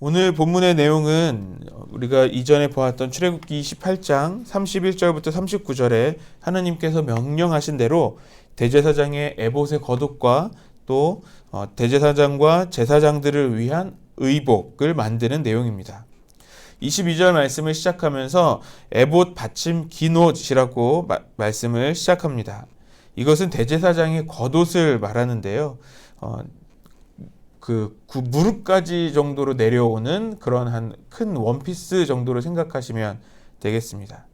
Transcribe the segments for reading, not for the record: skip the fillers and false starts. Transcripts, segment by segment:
오늘 본문의 내용은 우리가 이전에 보았던 출애굽기 28장 31절부터 39절에 하나님께서 명령하신 대로 대제사장의 에봇의 겉옷과 또 대제사장과 제사장들을 위한 의복을 만드는 내용입니다. 22절 말씀을 시작하면서 에봇 받침 기노이라고 말씀을 시작합니다. 이것은 대제사장의 겉옷을 말하는데요. 무릎까지 정도로 내려오는 그런 한 큰 원피스 정도로 생각하시면 되겠습니다.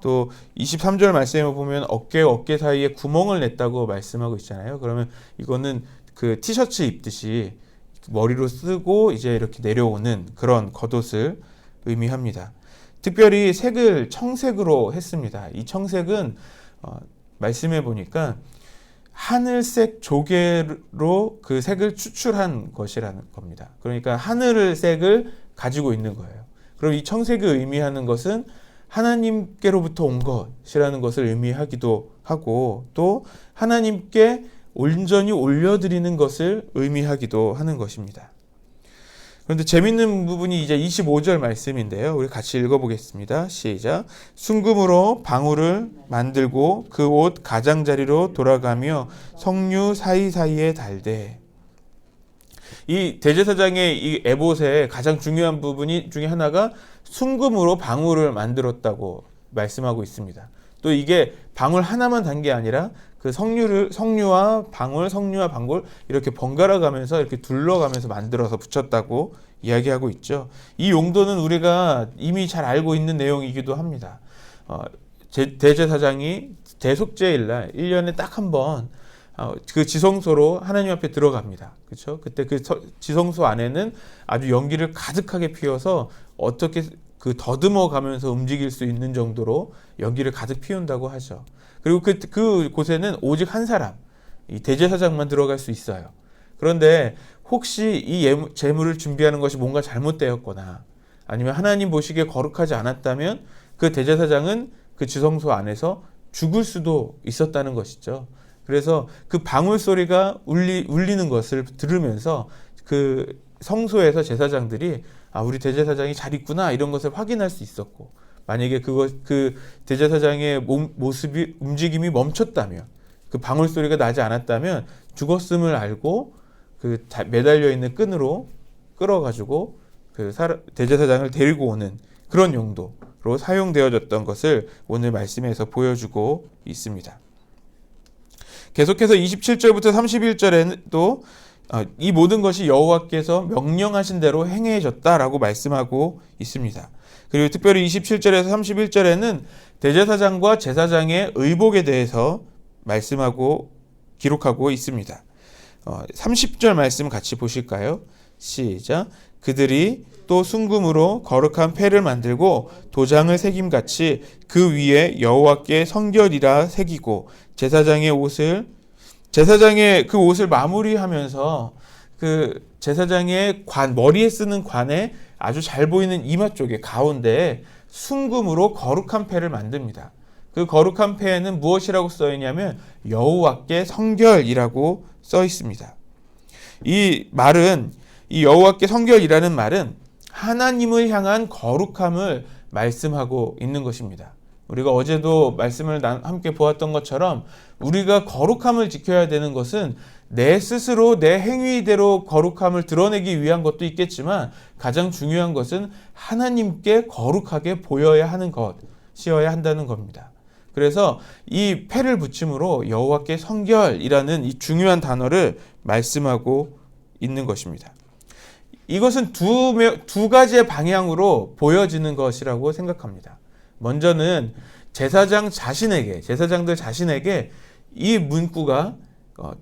또 23절 말씀에 보면 어깨 사이에 구멍을 냈다고 말씀하고 있잖아요. 그러면 이거는 그 티셔츠 입듯이 머리로 쓰고 이제 이렇게 내려오는 그런 겉옷을 의미합니다. 특별히 색을 청색으로 했습니다. 이 청색은 말씀해 보니까 하늘색 조개로 그 색을 추출한 것이라는 겁니다. 그러니까 하늘색을 가지고 있는 거예요. 그럼 이 청색이 의미하는 것은 하나님께로부터 온 것이라는 것을 의미하기도 하고 또 하나님께 온전히 올려드리는 것을 의미하기도 하는 것입니다. 그런데 재밌는 부분이 이제 25절 말씀인데요. 우리 같이 읽어보겠습니다. 시작. 순금으로 방울을 만들고 그 옷 가장자리로 돌아가며 성류 사이사이에 달되. 이 대제사장의 이 에봇의 가장 중요한 부분이 중에 하나가 순금으로 방울을 만들었다고 말씀하고 있습니다. 또 이게 방울 하나만 단 게 아니라 그 성류와 방울 이렇게 번갈아 가면서 이렇게 둘러가면서 만들어서 붙였다고 이야기하고 있죠. 이 용도는 우리가 이미 잘 알고 있는 내용이기도 합니다. 대제사장이 대속죄일날 1년에 딱 한 번 그 지성소로 하나님 앞에 들어갑니다. 그렇죠? 그때 그 지성소 안에는 아주 연기를 가득하게 피워서 어떻게 그 더듬어 가면서 움직일 수 있는 정도로 연기를 가득 피운다고 하죠. 그리고 그 곳에는 오직 한 사람, 이 대제사장만 들어갈 수 있어요. 그런데 혹시 이 제물을 준비하는 것이 뭔가 잘못되었거나 아니면 하나님 보시기에 거룩하지 않았다면 그 대제사장은 그 지성소 안에서 죽을 수도 있었다는 것이죠. 그래서 그 방울 소리가 울리는 것을 들으면서 그 성소에서 제사장들이 우리 대제사장이 잘 있구나 이런 것을 확인할 수 있었고 만약에 그 대제사장의 모습이 움직임이 멈췄다면 그 방울 소리가 나지 않았다면 죽었음을 알고 그 매달려 있는 끈으로 끌어가지고 그 대제사장을 데리고 오는 그런 용도로 사용되어졌던 것을 오늘 말씀에서 보여주고 있습니다. 계속해서 27절부터 31절에도 이 모든 것이 여호와께서 명령하신 대로 행해졌다라고 말씀하고 있습니다. 그리고 특별히 27절에서 31절에는 대제사장과 제사장의 의복에 대해서 말씀하고 기록하고 있습니다. 30절 말씀 같이 보실까요? 시작. 그들이 또 순금으로 거룩한 패를 만들고 도장을 새김같이 그 위에 여호와께 성결이라 새기고 제사장의 그 옷을 마무리하면서 그 제사장의 머리에 쓰는 관에 아주 잘 보이는 이마 쪽에 가운데에 순금으로 거룩한 패를 만듭니다. 그 거룩한 패에는 무엇이라고 써 있냐면 여호와께 성결이라고 써 있습니다. 이 여호와께 성결이라는 말은 하나님을 향한 거룩함을 말씀하고 있는 것입니다. 우리가 어제도 말씀을 함께 보았던 것처럼 우리가 거룩함을 지켜야 되는 것은 내 스스로 내 행위대로 거룩함을 드러내기 위한 것도 있겠지만 가장 중요한 것은 하나님께 거룩하게 보여야 하는 것이어야 한다는 겁니다. 그래서 이 패를 붙임으로 여호와께 성결이라는 이 중요한 단어를 말씀하고 있는 것입니다. 이것은 두 가지의 방향으로 보여지는 것이라고 생각합니다. 먼저는 제사장들 자신에게 이 문구가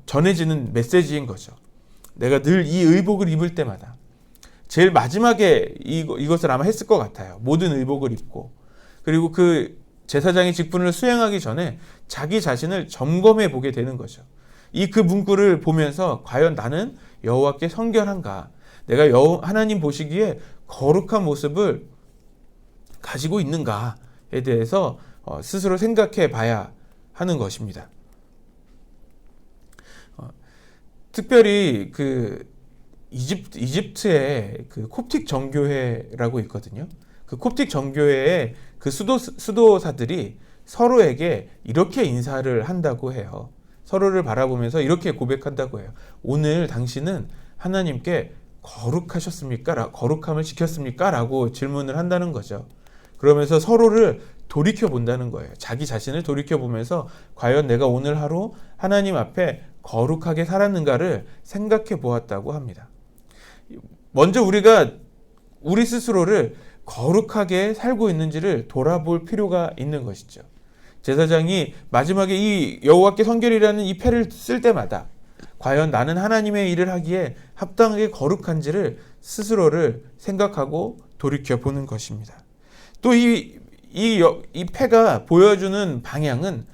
전해지는 메시지인 거죠. 내가 늘 이 의복을 입을 때마다 제일 마지막에 이것을 아마 했을 것 같아요. 모든 의복을 입고 그리고 그 제사장의 직분을 수행하기 전에 자기 자신을 점검해 보게 되는 거죠. 그 문구를 보면서 과연 나는 여호와께 성결한가? 내가 하나님 보시기에 거룩한 모습을 가지고 있는가에 대해서 스스로 생각해 봐야 하는 것입니다. 특별히 이집트에 그 콥틱 정교회라고 있거든요. 그 콥틱 정교회의 그 수도사들이 서로에게 이렇게 인사를 한다고 해요. 서로를 바라보면서 이렇게 고백한다고 해요. 오늘 당신은 하나님께 거룩하셨습니까? 거룩함을 지켰습니까? 라고 질문을 한다는 거죠. 그러면서 서로를 돌이켜 본다는 거예요. 자기 자신을 돌이켜 보면서 과연 내가 오늘 하루 하나님 앞에 거룩하게 살았는가를 생각해 보았다고 합니다. 먼저 우리가 우리 스스로를 거룩하게 살고 있는지를 돌아볼 필요가 있는 것이죠. 제사장이 마지막에 이 여호와께 성결이라는 이 패를 쓸 때마다 과연 나는 하나님의 일을 하기에 합당하게 거룩한지를 스스로를 생각하고 돌이켜 보는 것입니다. 또 이 패가 보여주는 방향은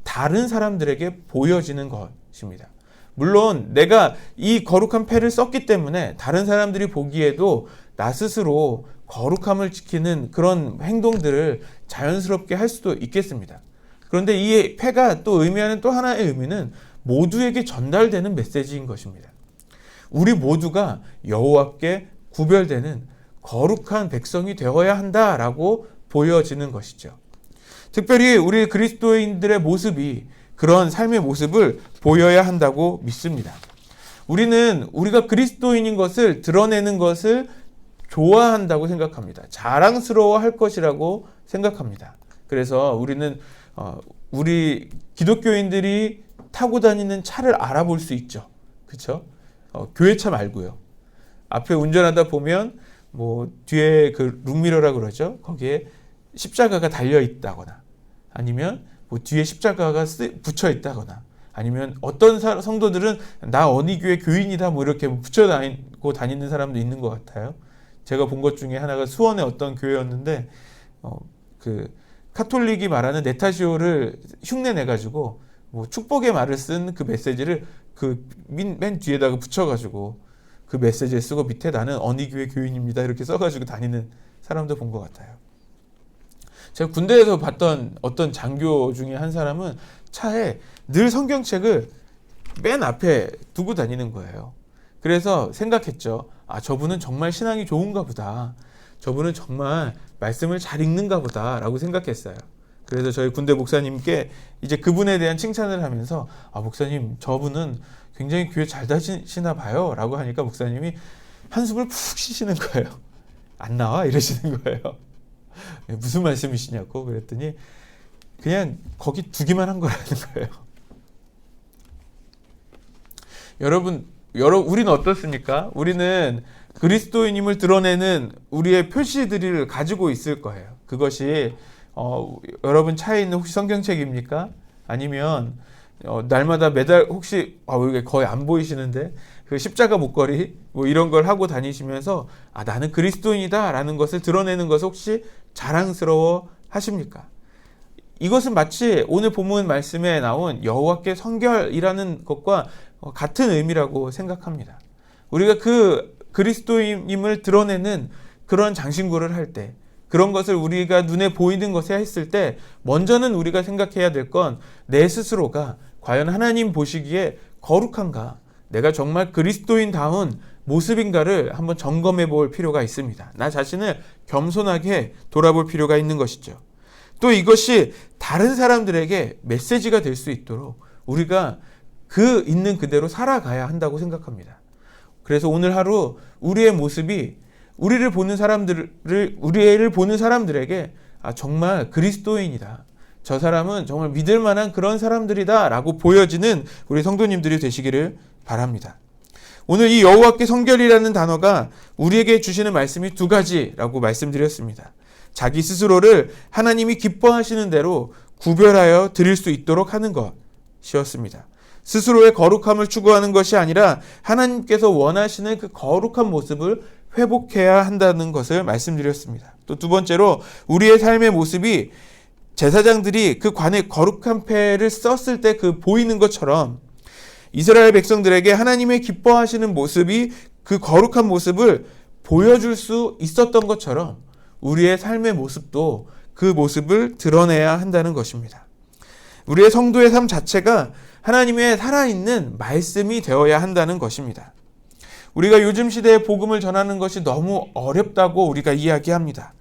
다른 사람들에게 보여지는 것입니다. 물론 내가 이 거룩한 패를 썼기 때문에 다른 사람들이 보기에도 나 스스로 거룩함을 지키는 그런 행동들을 자연스럽게 할 수도 있겠습니다. 그런데 이 패가 또 의미하는 또 하나의 의미는 모두에게 전달되는 메시지인 것입니다. 우리 모두가 여호와께 구별되는 거룩한 백성이 되어야 한다라고 보여지는 것이죠. 특별히 우리 그리스도인들의 모습이 그런 삶의 모습을 보여야 한다고 믿습니다. 우리는 우리가 그리스도인인 것을 드러내는 것을 좋아한다고 생각합니다. 자랑스러워 할 것이라고 생각합니다. 그래서 우리는 우리 기독교인들이 타고 다니는 차를 알아볼 수 있죠. 그렇죠? 교회차 말고요. 앞에 운전하다 보면 뭐 뒤에 그 룩미러라고 그러죠. 거기에 십자가가 달려 있다거나 아니면 뭐 뒤에 십자가가 붙여 있다거나 아니면 어떤 성도들은 나 어느 교회 교인이다 뭐 이렇게 붙여 다니고 다니는 사람도 있는 것 같아요. 제가 본 것 중에 하나가 수원의 어떤 교회였는데 그 카톨릭이 말하는 네타시오를 흉내 내가지고 뭐 축복의 말을 쓴 그 메시지를 그 맨 뒤에다가 붙여가지고 그 메시지에 쓰고 밑에 나는 어느 교회 교인입니다 이렇게 써가지고 다니는 사람도 본 것 같아요. 제가 군대에서 봤던 어떤 장교 중에 한 사람은 차에 늘 성경책을 맨 앞에 두고 다니는 거예요. 그래서 생각했죠. 아, 저분은 정말 신앙이 좋은가 보다. 저분은 정말 말씀을 잘 읽는가 보다 라고 생각했어요. 그래서 저희 군대 목사님께 이제 그분에 대한 칭찬을 하면서 아, 목사님 저분은 굉장히 교회 잘 다니시나 봐요 라고 하니까 목사님이 한숨을 푹 쉬시는 거예요. 안 나와? 이러시는 거예요. 무슨 말씀이시냐고 그랬더니 그냥 거기 두기만 한 거라는 거예요. 여러분 우리는 어떻습니까? 우리는 그리스도인임을 드러내는 우리의 표시들을 가지고 있을 거예요. 그것이 여러분 차에 있는 혹시 성경책입니까? 아니면 날마다 매달 혹시 이게 거의 안 보이시는데 그 십자가 목걸이 뭐 이런 걸 하고 다니시면서 아, 나는 그리스도인이다라는 것을 드러내는 것을 혹시 자랑스러워 하십니까? 이것은 마치 오늘 본문 말씀에 나온 여호와께 성결이라는 것과 같은 의미라고 생각합니다. 우리가 그 그리스도인임을 드러내는 그런 장신구를 할 때 그런 것을 우리가 눈에 보이는 것에 했을 때 먼저는 우리가 생각해야 될 건 내 스스로가 과연 하나님 보시기에 거룩한가? 내가 정말 그리스도인다운 모습인가를 한번 점검해 볼 필요가 있습니다. 나 자신을 겸손하게 돌아볼 필요가 있는 것이죠. 또 이것이 다른 사람들에게 메시지가 될 수 있도록 우리가 그 있는 그대로 살아가야 한다고 생각합니다. 그래서 오늘 하루 우리의 모습이 우리를 보는 사람들에게 아, 정말 그리스도인이다. 저 사람은 정말 믿을 만한 그런 사람들이다 라고 보여지는 우리 성도님들이 되시기를 바랍니다. 오늘 이 여호와께 성결이라는 단어가 우리에게 주시는 말씀이 두 가지라고 말씀드렸습니다. 자기 스스로를 하나님이 기뻐하시는 대로 구별하여 드릴 수 있도록 하는 것이었습니다. 스스로의 거룩함을 추구하는 것이 아니라 하나님께서 원하시는 그 거룩한 모습을 회복해야 한다는 것을 말씀드렸습니다. 또 두 번째로 우리의 삶의 모습이 제사장들이 그 관에 거룩한 패를 썼을 때 그 보이는 것처럼 이스라엘 백성들에게 하나님의 기뻐하시는 모습이 그 거룩한 모습을 보여줄 수 있었던 것처럼 우리의 삶의 모습도 그 모습을 드러내야 한다는 것입니다. 우리의 성도의 삶 자체가 하나님의 살아있는 말씀이 되어야 한다는 것입니다. 우리가 요즘 시대에 복음을 전하는 것이 너무 어렵다고 우리가 이야기합니다.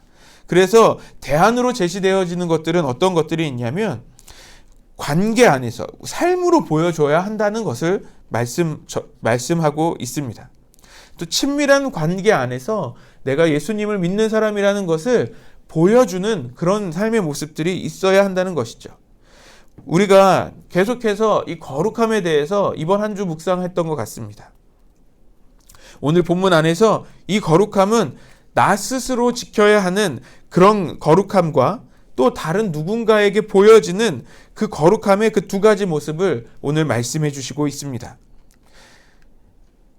그래서 대안으로 제시되어지는 것들은 어떤 것들이 있냐면 관계 안에서 삶으로 보여줘야 한다는 것을 말씀하고 있습니다. 또 친밀한 관계 안에서 내가 예수님을 믿는 사람이라는 것을 보여주는 그런 삶의 모습들이 있어야 한다는 것이죠. 우리가 계속해서 이 거룩함에 대해서 이번 한 주 묵상했던 것 같습니다. 오늘 본문 안에서 이 거룩함은 나 스스로 지켜야 하는 그런 거룩함과 또 다른 누군가에게 보여지는 그 거룩함의 그 두 가지 모습을 오늘 말씀해 주시고 있습니다.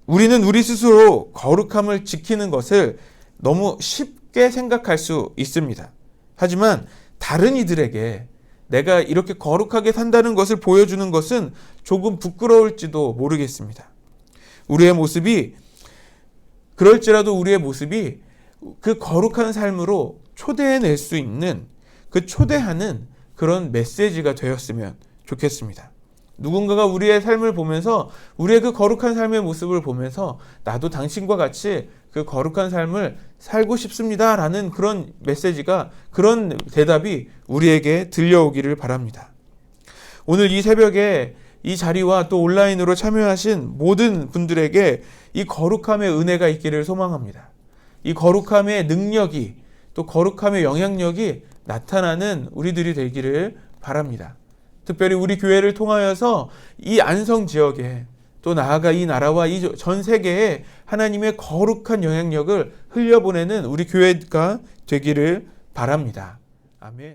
우리는 우리 스스로 거룩함을 지키는 것을 너무 쉽게 생각할 수 있습니다. 하지만 다른 이들에게 내가 이렇게 거룩하게 산다는 것을 보여주는 것은 조금 부끄러울지도 모르겠습니다. 그럴지라도 우리의 모습이 그 거룩한 삶으로 초대해낼 수 있는 그 초대하는 그런 메시지가 되었으면 좋겠습니다. 누군가가 우리의 삶을 보면서 우리의 그 거룩한 삶의 모습을 보면서 나도 당신과 같이 그 거룩한 삶을 살고 싶습니다 라는 그런 메시지가, 그런 대답이 우리에게 들려오기를 바랍니다. 오늘 이 새벽에 이 자리와 또 온라인으로 참여하신 모든 분들에게 이 거룩함의 은혜가 있기를 소망합니다. 이 거룩함의 능력이, 또 거룩함의 영향력이 나타나는 우리들이 되기를 바랍니다. 특별히 우리 교회를 통하여서 이 안성 지역에, 또 나아가 이 나라와 이 전 세계에 하나님의 거룩한 영향력을 흘려보내는 우리 교회가 되기를 바랍니다. 아멘.